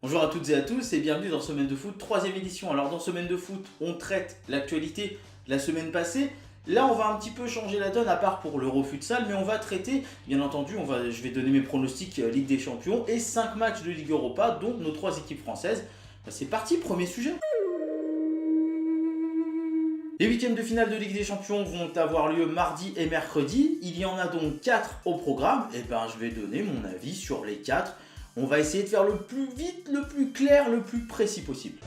Bonjour à toutes et à tous et bienvenue dans Semaine de Foot, troisième édition. Alors dans Semaine de Foot, on traite l'actualité de la semaine passée. Là, on va un petit peu changer la donne à part pour l'Euro-Futsal, mais on va traiter, bien entendu, je vais donner mes pronostics Ligue des Champions et 5 matchs de Ligue Europa, dont nos 3 équipes françaises. C'est parti, premier sujet. Les huitièmes de finale de Ligue des Champions vont avoir lieu mardi et mercredi. Il y en a donc 4 au programme. Et je vais donner mon avis sur les 4. On va essayer de faire le plus vite, le plus clair, le plus précis possible.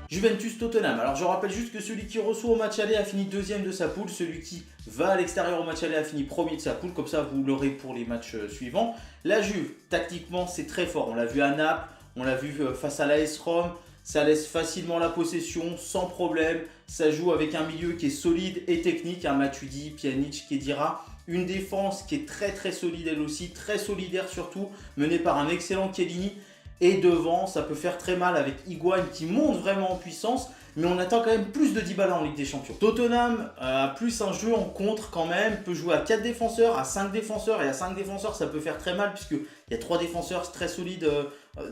Juventus-Tottenham. Alors je rappelle juste que celui qui reçoit au match aller a fini deuxième de sa poule. Celui qui va à l'extérieur au match aller a fini premier de sa poule. Comme ça, vous l'aurez pour les matchs suivants. La Juve, tactiquement, c'est très fort. On l'a vu à Naples, on l'a vu face à l'AS Rome. Ça laisse facilement la possession, sans problème. Ça joue avec un milieu qui est solide et technique. Un Matuidi, Pjanic, Khedira. Une défense qui est très solide elle aussi, très solidaire surtout, menée par un excellent Chiellini. Et devant, ça peut faire très mal avec Higuaín qui monte vraiment en puissance. Mais on attend quand même plus de Dybala en Ligue des Champions. Tottenham a plus un jeu en contre quand même, peut jouer à 4 défenseurs, à 5 défenseurs. Et à 5 défenseurs, ça peut faire très mal puisqu'il y a 3 défenseurs très solides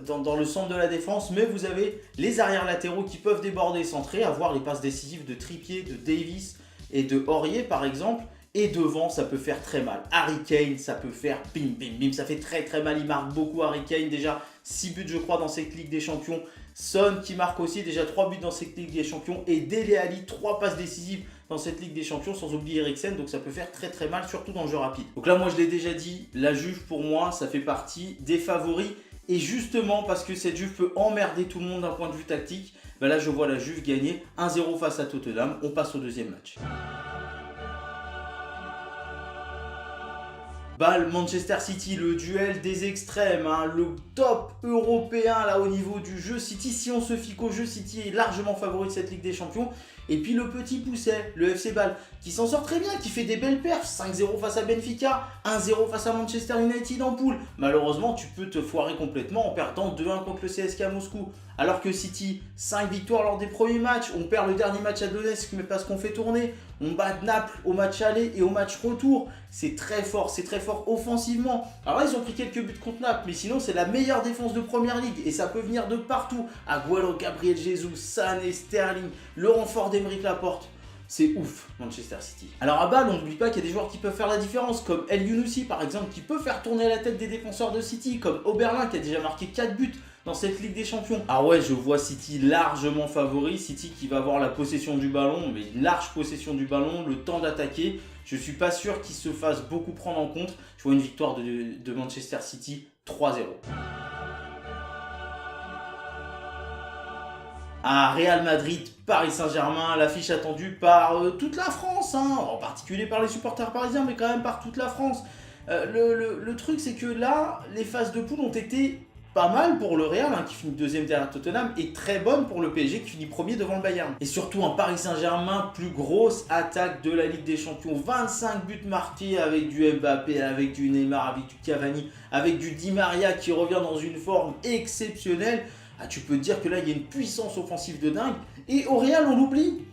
dans le centre de la défense. Mais vous avez les arrières latéraux qui peuvent déborder et centrer, avoir les passes décisives de Trippier, de Davis et de Aurier par exemple. Et devant, ça peut faire très mal. Harry Kane, ça peut faire bim, bim, bim. Ça fait très mal. Il marque beaucoup, Harry Kane. Déjà 6 buts, je crois, dans cette Ligue des Champions. Son qui marque aussi déjà 3 buts dans cette Ligue des Champions. Et Dele Alli, 3 passes décisives dans cette Ligue des Champions, sans oublier Eriksen. Donc ça peut faire très mal, surtout dans le jeu rapide. Donc là, moi, je l'ai déjà dit, la Juve, pour moi, ça fait partie des favoris. Et justement, parce que cette Juve peut emmerder tout le monde d'un point de vue tactique, là, je vois la Juve gagner 1-0 face à Tottenham. On passe au deuxième match. Manchester City, le duel des extrêmes, le top européen là au niveau du jeu. City, si on se fie qu'au jeu, City est largement favori de cette Ligue des Champions. Et puis le petit pousset, le FC Bâle, qui s'en sort très bien, qui fait des belles perfs. 5-0 face à Benfica, 1-0 face à Manchester United en poule. Malheureusement, tu peux te foirer complètement en perdant 2-1 contre le CSKA Moscou. Alors que City, 5 victoires lors des premiers matchs. On perd le dernier match à Donetsk, mais parce qu'on fait tourner. On bat Naples au match aller et au match retour. C'est très fort offensivement. Alors là, ils ont pris quelques buts contre Naples, mais sinon, c'est la meilleure défense de Première Ligue. Et ça peut venir de partout. Agüero, Gabriel Jesus, Sané, Sterling, le renfort d'Aymeric Laporte. C'est ouf, Manchester City. Alors à Bâle, on n'oublie pas qu'il y a des joueurs qui peuvent faire la différence, comme El Younousi par exemple, qui peut faire tourner la tête des défenseurs de City, comme Oberlin qui a déjà marqué 4 buts dans cette Ligue des Champions. Ah ouais, je vois City largement favori, City qui va avoir la possession du ballon, mais une large possession du ballon, le temps d'attaquer. Je suis pas sûr qu'il se fasse beaucoup prendre en compte. Je vois une victoire de Manchester City 3-0. À Real Madrid, Paris Saint-Germain, l'affiche attendue par toute la France, en particulier par les supporters parisiens, mais quand même par toute la France. Le truc, c'est que là, les phases de poule ont été pas mal pour le Real, qui finit deuxième derrière Tottenham, et très bonne pour le PSG qui finit premier devant le Bayern. Et surtout un Paris Saint-Germain, plus grosse attaque de la Ligue des Champions. 25 buts marqués avec du Mbappé, avec du Neymar, avec du Cavani, avec du Di Maria qui revient dans une forme exceptionnelle. Tu peux te dire que là, il y a une puissance offensive de dingue. Et au Real, on l'oublie.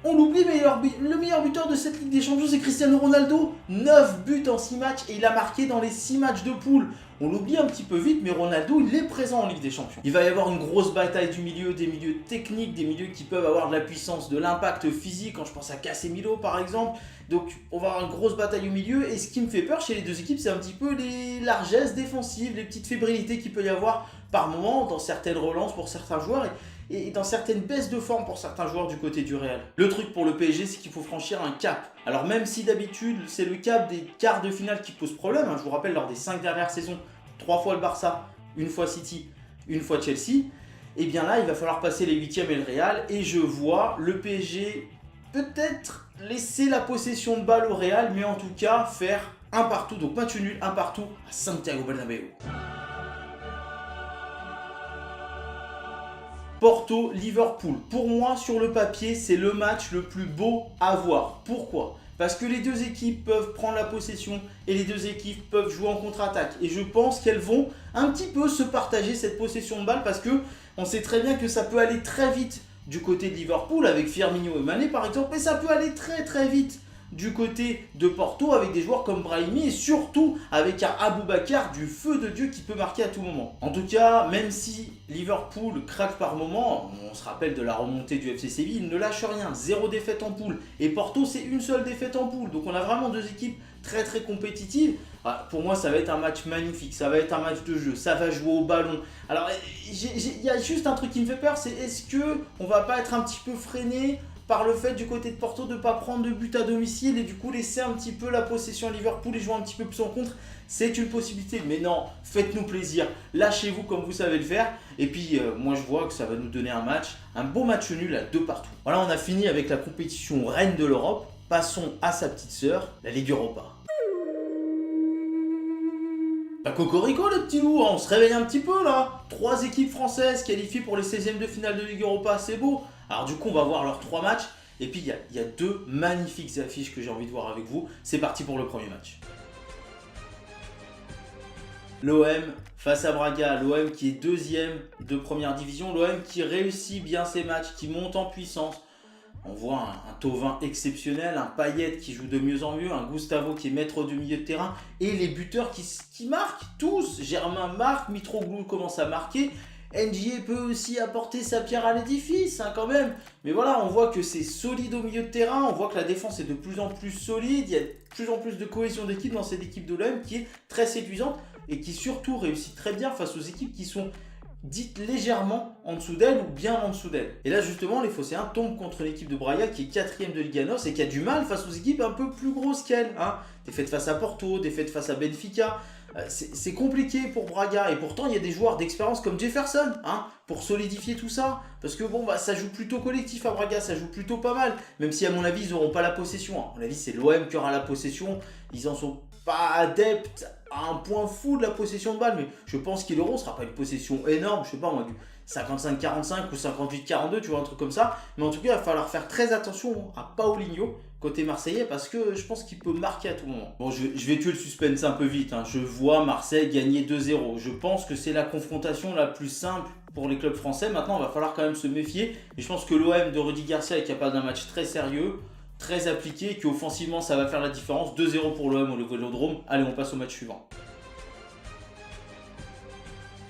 On l'oublie, mais le meilleur buteur de cette Ligue des Champions, c'est Cristiano Ronaldo. 9 buts en 6 matchs et il a marqué dans les 6 matchs de poule. On l'oublie un petit peu vite, mais Ronaldo, il est présent en Ligue des Champions. Il va y avoir une grosse bataille du milieu, des milieux techniques, des milieux qui peuvent avoir de la puissance, de l'impact physique, quand je pense à Casemiro par exemple. Donc on va avoir une grosse bataille au milieu, et ce qui me fait peur chez les deux équipes, c'est un petit peu les largesses défensives, les petites fébrilités qu'il peut y avoir par moment dans certaines relances pour certains joueurs, et dans certaines baisses de forme pour certains joueurs du côté du Real. Le truc pour le PSG, c'est qu'il faut franchir un cap. Alors même si d'habitude, c'est le cap des quarts de finale qui pose problème, je vous rappelle, lors des 5 dernières saisons, 3 fois le Barça, une fois City, une fois Chelsea, et bien là, il va falloir passer les 8e et le Real, et je vois le PSG peut-être laisser la possession de balle au Real, mais en tout cas faire un partout, donc match nul, un partout à Santiago Bernabéu. Porto-Liverpool. Pour moi, sur le papier, c'est le match le plus beau à voir. Pourquoi ? Parce que les deux équipes peuvent prendre la possession et les deux équipes peuvent jouer en contre-attaque. Et je pense qu'elles vont un petit peu se partager cette possession de balle parce que on sait très bien que ça peut aller très vite du côté de Liverpool avec Firmino et Mané par exemple, mais ça peut aller très vite du côté de Porto avec des joueurs comme Brahimi et surtout avec un Aboubacar du feu de Dieu qui peut marquer à tout moment. En tout cas, même si Liverpool craque par moment, on se rappelle de la remontée du FC Séville, il ne lâche rien, 0 défaite en poule. Et Porto, c'est une seule défaite en poule. Donc on a vraiment deux équipes très très compétitives. Pour moi, ça va être un match magnifique, ça va être un match de jeu, ça va jouer au ballon. Alors, il y a juste un truc qui me fait peur, c'est est-ce qu'on va pas être un petit peu freiné par le fait du côté de Porto de ne pas prendre de but à domicile et du coup laisser un petit peu la possession à Liverpool et jouer un petit peu plus en contre. C'est une possibilité, mais non, faites-nous plaisir, lâchez-vous comme vous savez le faire. Et puis moi je vois que ça va nous donner un beau match nul à 2 partout. Voilà, on a fini avec la compétition reine de l'Europe. Passons à sa petite sœur, la Ligue Europa. Bah cocorico les petits loups, on se réveille un petit peu là. 3 équipes françaises qualifiées pour les 16e de finale de Ligue Europa, c'est beau. Alors du coup on va voir leurs 3 matchs. Et puis il y a 2 magnifiques affiches que j'ai envie de voir avec vous. C'est parti pour le premier match. L'OM face à Braga, l'OM qui est 2e de première division, l'OM qui réussit bien ses matchs, qui monte en puissance. On voit un Thauvin exceptionnel, un Payet qui joue de mieux en mieux, un Gustavo qui est maître du milieu de terrain et les buteurs qui marquent tous. Germain marque, Mitroglou commence à marquer, NJ peut aussi apporter sa pierre à l'édifice quand même. Mais voilà, on voit que c'est solide au milieu de terrain, on voit que la défense est de plus en plus solide, il y a de plus en plus de cohésion d'équipe dans cette équipe de l'OM qui est très séduisante et qui surtout réussit très bien face aux équipes qui sont dites légèrement en dessous d'elle ou bien en dessous d'elle. Et là justement les Phocéens tombent contre l'équipe de Braga qui est 4e de Liga NOS et qui a du mal face aux équipes un peu plus grosses qu'elle. Défaite face à Porto, défaite face à Benfica. C'est compliqué pour Braga et pourtant il y a des joueurs d'expérience comme Jefferson pour solidifier tout ça. Parce que bon ça joue plutôt collectif à Braga, ça joue plutôt pas mal. Même si à mon avis ils n'auront pas la possession. À mon avis c'est l'OM qui aura la possession. Ils en sont pas adeptes à un point fou de la possession de balle, mais je pense qu'ils l'auront. Ce sera pas une possession énorme, je sais pas moi, du 55-45 ou 58-42, tu vois, un truc comme ça. Mais en tout cas, il va falloir faire très attention à Paulinho, côté marseillais, parce que je pense qu'il peut marquer à tout moment. Bon, je vais tuer le suspense un peu vite. Je vois Marseille gagner 2-0. Je pense que c'est la confrontation la plus simple pour les clubs français. Maintenant, il va falloir quand même se méfier. Et je pense que l'OM de Rudy Garcia est capable d'un match très sérieux, très appliqué, qu'offensivement ça va faire la différence. 2-0 pour l'OM au Vélodrome. Allez, on passe au match suivant.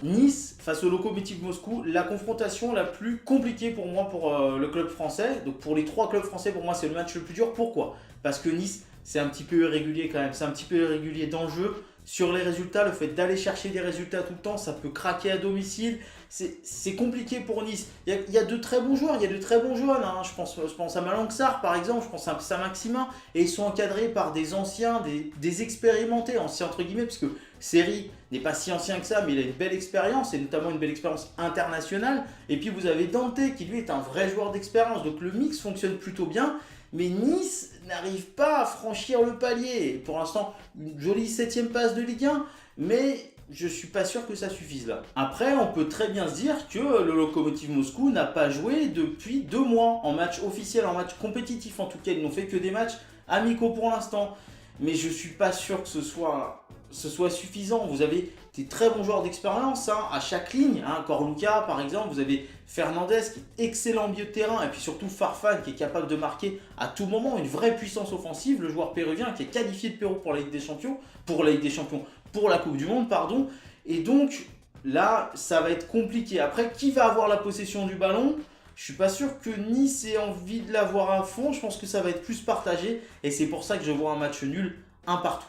Nice face au Lokomotiv Moscou, la confrontation la plus compliquée pour moi pour le club français. Donc pour les 3 clubs français, pour moi c'est le match le plus dur. Pourquoi? Parce que Nice c'est un petit peu irrégulier quand même, c'est un petit peu irrégulier dans le jeu. Sur les résultats, le fait d'aller chercher des résultats tout le temps, ça peut craquer à domicile. C'est compliqué pour Nice. Il y a de très bons joueurs, il y a de très bons jeunes. Je pense à Malang Sarr par exemple, je pense à Saint-Maximin. Et ils sont encadrés par des anciens, des expérimentés, anciens entre guillemets, parce que Seri n'est pas si ancien que ça, mais il a une belle expérience, et notamment une belle expérience internationale. Et puis vous avez Dante qui lui est un vrai joueur d'expérience. Donc le mix fonctionne plutôt bien. Mais Nice n'arrive pas à franchir le palier. Pour l'instant, une jolie 7e passe de Ligue 1, mais je ne suis pas sûr que ça suffise là. Après, on peut très bien se dire que le Lokomotiv Moscou n'a pas joué depuis 2 mois en match officiel, en match compétitif en tout cas. Ils n'ont fait que des matchs amicaux pour l'instant. Mais je ne suis pas sûr que ce soit suffisant. Vous avez des très bons joueurs d'expérience à chaque ligne. Corluka par exemple, vous avez Fernandez qui est excellent milieu de terrain, et puis surtout Farfan qui est capable de marquer à tout moment, une vraie puissance offensive, le joueur péruvien qui est qualifié de Pérou pour la Ligue des Champions, pour la Coupe du Monde, pardon. Et donc là, ça va être compliqué. Après, qui va avoir la possession du ballon? Je suis pas sûr que Nice ait envie de l'avoir à fond. Je pense que ça va être plus partagé, et c'est pour ça que je vois un match nul, un partout.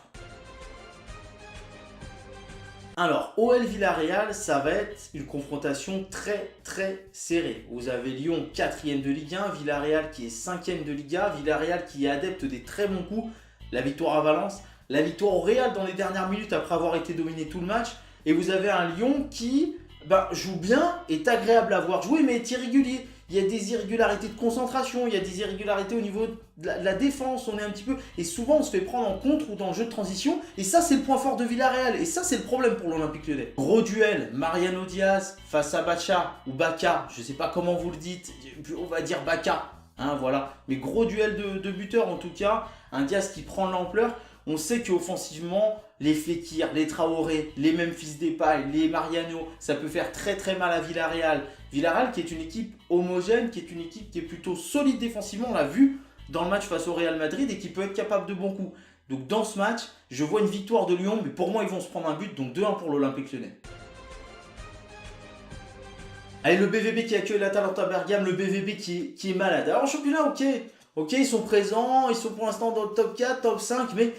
Alors, OL Villarreal, ça va être une confrontation très très serrée. Vous avez Lyon 4e de Ligue 1, Villarreal qui est 5e de Liga, Villarreal qui est adepte des très bons coups, la victoire à Valence, la victoire au Real dans les dernières minutes après avoir été dominé tout le match. Et vous avez un Lyon qui joue bien, est agréable à voir jouer, mais est irrégulier. Il y a des irrégularités de concentration, il y a des irrégularités au niveau de la défense, on est un petit peu... Et souvent on se fait prendre en contre ou dans le jeu de transition, et ça c'est le point fort de Villarreal, et ça c'est le problème pour l'Olympique Lyonnais. Gros duel, Mariano Diaz face à Bacha, ou Baka, je ne sais pas comment vous le dites, on va dire Baka, voilà. Mais gros duel de buteurs en tout cas, un Diaz qui prend l'ampleur. On sait qu'offensivement, les Fekir, les Traoré, les Memphis Depay, les Mariano, ça peut faire très très mal à Villarreal. Villarreal qui est une équipe homogène, qui est une équipe qui est plutôt solide défensivement, on l'a vu dans le match face au Real Madrid et qui peut être capable de bons coups. Donc dans ce match, je vois une victoire de Lyon, mais pour moi, ils vont se prendre un but, donc 2-1 pour l'Olympique Lyonnais. Allez, le BVB qui accueille l'Atalanta Bergame, le BVB qui est malade. Alors en championnat, ok, ils sont présents, ils sont pour l'instant dans le top 4, top 5, mais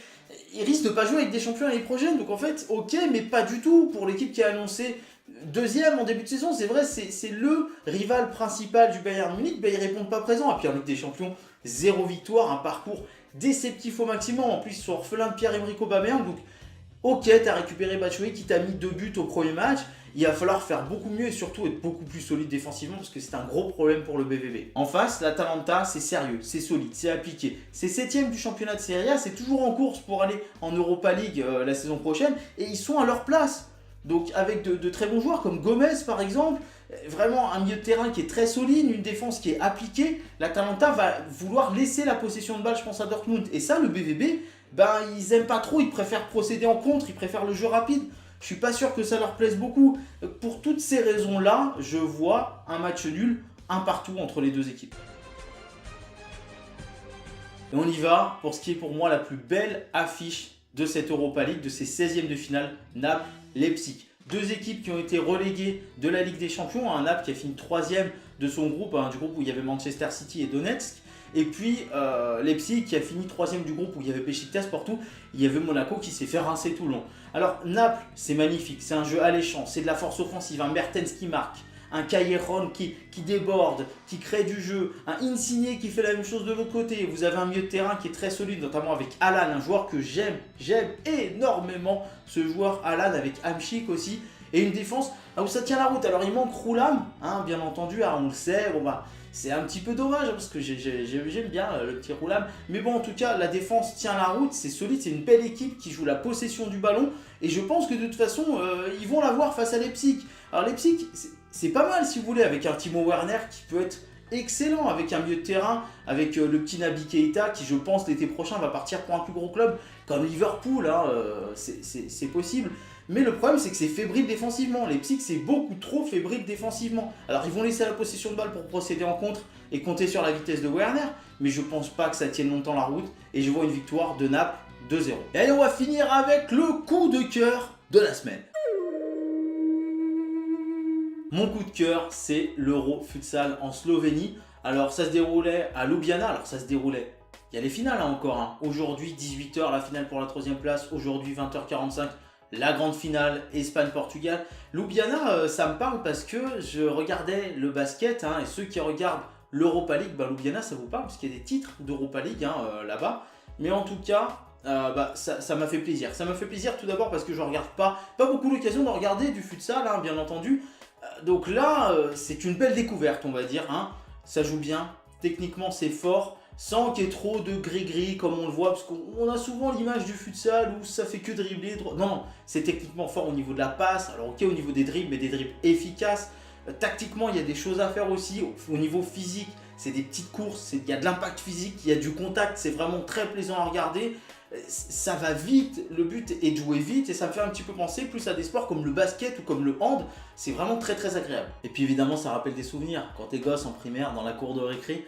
ils risquent de pas jouer avec des champions l'année prochaine. Donc en fait, ok, mais pas du tout pour l'équipe qui a annoncé deuxième en début de saison. C'est vrai, c'est le rival principal du Bayern Munich, ben, ils répondent pas présents. Et puis en Ligue des Champions, 0 victoire, un parcours déceptif au maximum. En plus, ils sont orphelins de Pierre-Emerick Aubameyang, donc ok, t'as récupéré Batshuayi qui t'a mis 2 buts au premier match. Il va falloir faire beaucoup mieux et surtout être beaucoup plus solide défensivement parce que c'est un gros problème pour le BVB. En face, l'Atalanta, c'est sérieux, c'est solide, c'est appliqué. C'est 7ème du championnat de Serie A, c'est toujours en course pour aller en Europa League la saison prochaine et ils sont à leur place. Donc avec de très bons joueurs comme Gomez par exemple, vraiment un milieu de terrain qui est très solide, une défense qui est appliquée, l'Atalanta va vouloir laisser la possession de balle, je pense à Dortmund. Et ça, le BVB, ben, ils aiment pas trop, ils préfèrent procéder en contre, ils préfèrent le jeu rapide. Je suis pas sûr que ça leur plaise beaucoup. Pour toutes ces raisons-là, je vois un match nul, un partout entre les deux équipes. Et on y va pour ce qui est pour moi la plus belle affiche de cette Europa League, de ces 16e de finale, Naples-Leipzig. Deux équipes qui ont été reléguées de la Ligue des Champions, un Naples qui a fini 3e de son groupe, du groupe où il y avait Manchester City et Donetsk. Et puis Leipzig qui a fini 3e du groupe où il y avait Beşiktaş, Porto, il y avait Monaco qui s'est fait rincer tout le long. Alors Naples, c'est magnifique, c'est un jeu alléchant, c'est de la force offensive, un Mertens qui marque, un Callejon qui déborde, qui crée du jeu, un Insigne qui fait la même chose de l'autre côté. Vous avez un milieu de terrain qui est très solide, notamment avec Alan, un joueur que j'aime énormément, ce joueur Alan avec Hamšík aussi. Et une défense où ça tient la route. Alors il manque Roulam, bien entendu, on le sait, c'est un petit peu dommage parce que j'aime bien le petit Roulam. Mais bon, en tout cas, la défense tient la route, c'est solide, c'est une belle équipe qui joue la possession du ballon. Et je pense que de toute façon, ils vont l'avoir face à Leipzig. Alors Leipzig, c'est pas mal si vous voulez, avec un Timo Werner qui peut être excellent, avec un milieu de terrain, avec le petit Naby Keita qui, je pense, l'été prochain va partir pour un plus gros club comme Liverpool. C'est possible. Mais le problème, c'est que c'est fébrile défensivement. Leipzig, c'est beaucoup trop fébrile défensivement. Alors, ils vont laisser la possession de balle pour procéder en contre et compter sur la vitesse de Werner. Mais je pense pas que ça tienne longtemps la route. Et je vois une victoire de Naples 2-0. Et allez, on va finir avec le coup de cœur de la semaine. Mon coup de cœur, c'est l'Euro Futsal en Slovénie. Alors, ça se déroulait à Ljubljana. Alors, ça se déroulait. Il y a les finales encore. Aujourd'hui, 18h, la finale pour la 3e place. Aujourd'hui, 20h45. La grande finale Espagne-Portugal. Ljubljana, ça me parle parce que je regardais le basket et ceux qui regardent l'Europa League, Ljubljana ça vous parle parce qu'il y a des titres d'Europa League là-bas. Mais en tout cas, ça m'a fait plaisir. Ça m'a fait plaisir tout d'abord parce que je regarde pas beaucoup l'occasion de regarder du futsal, bien entendu. Donc là, c'est une belle découverte, on va dire. Ça joue bien, techniquement c'est fort. Sans qu'il y ait trop de gris-gris comme on le voit, parce qu'on a souvent l'image du futsal où ça fait que dribbler. Non, c'est techniquement fort au niveau de la passe. Alors ok, au niveau des dribbles, mais des dribbles efficaces. Tactiquement, il y a des choses à faire aussi. Au niveau physique, c'est des petites courses, il y a de l'impact physique, il y a du contact, c'est vraiment très plaisant à regarder. Ça va vite, le but est de jouer vite et ça me fait un petit peu penser plus à des sports comme le basket ou comme le hand. C'est vraiment très très agréable. Et puis évidemment, ça rappelle des souvenirs. Quand t'es gosse en primaire, dans la cour de récré,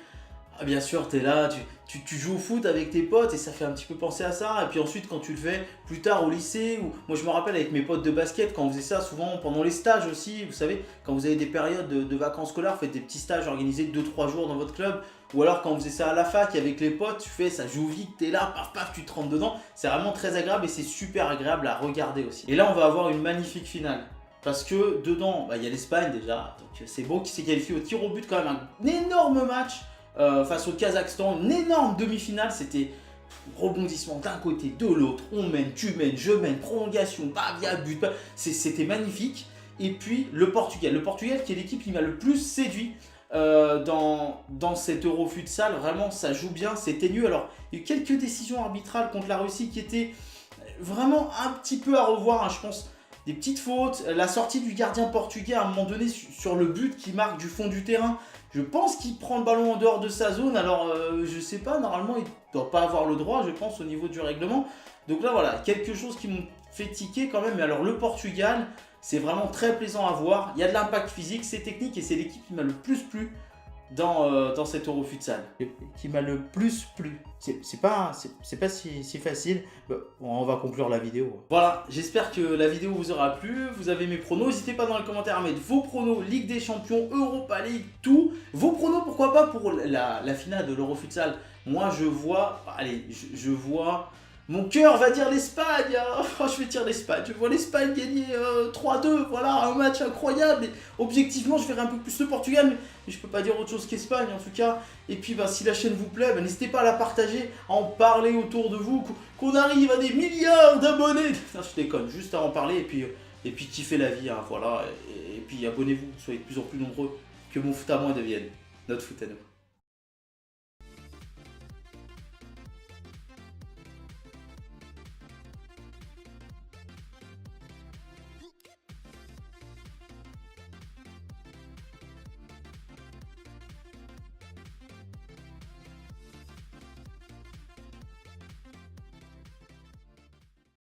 bien sûr, tu es là, tu joues au foot avec tes potes et ça fait un petit peu penser à ça. Et puis ensuite, quand tu le fais plus tard au lycée, moi je me rappelle avec mes potes de basket, quand on faisait ça souvent pendant les stages aussi, vous savez, quand vous avez des périodes de vacances scolaires, vous faites des petits stages organisés 2-3 jours dans votre club. Ou alors quand on faisait ça à la fac avec les potes, ça joue vite, tu es là, paf paf, tu te rentres dedans. C'est vraiment très agréable et c'est super agréable à regarder aussi. Et là, on va avoir une magnifique finale. Parce que dedans, il y a l'Espagne déjà, donc c'est beau qui s'est qualifié au tir au but quand même, un énorme match. Face au Kazakhstan, une énorme demi-finale, c'était rebondissement d'un côté, de l'autre, on mène, tu mènes, je mène, prolongation, il y a but, c'était magnifique. Et puis le Portugal qui est l'équipe qui m'a le plus séduit dans cet Euro Futsal, vraiment ça joue bien, c'est ténu. Alors il y a eu quelques décisions arbitrales contre la Russie qui étaient vraiment un petit peu à revoir, je pense. Des petites fautes, la sortie du gardien portugais à un moment donné sur le but qui marque du fond du terrain. Je pense qu'il prend le ballon en dehors de sa zone, alors je sais pas, normalement il ne doit pas avoir le droit, je pense, au niveau du règlement. Donc là voilà, quelque chose qui me fait tiquer quand même. Mais alors le Portugal, c'est vraiment très plaisant à voir, il y a de l'impact physique, c'est technique et c'est l'équipe qui m'a le plus plu dans cet Euro Futsal, qui m'a le plus plu. C'est pas si facile. Bon, on va conclure la vidéo. Voilà, j'espère que la vidéo vous aura plu. Vous avez mes pronos. N'hésitez pas dans les commentaires à mettre vos pronos, Ligue des Champions, Europa League, tout. Vos pronos, pourquoi pas, pour la finale de l'Euro Futsal. Moi, je vois... Allez, je vois... Mon cœur va dire l'Espagne, hein. Oh, je vais dire l'Espagne, je vois l'Espagne gagner 3-2, voilà, un match incroyable. Et objectivement, je verrai un peu plus le Portugal, mais je peux pas dire autre chose qu'Espagne en tout cas. Et puis bah, si la chaîne vous plaît, bah, n'hésitez pas à la partager, à en parler autour de vous, qu'on arrive à des milliards d'abonnés. Non, je déconne, juste à en parler et puis kiffer la vie, hein, voilà. Et puis abonnez-vous, soyez de plus en plus nombreux, que mon foot à moi devienne notre foot à nous.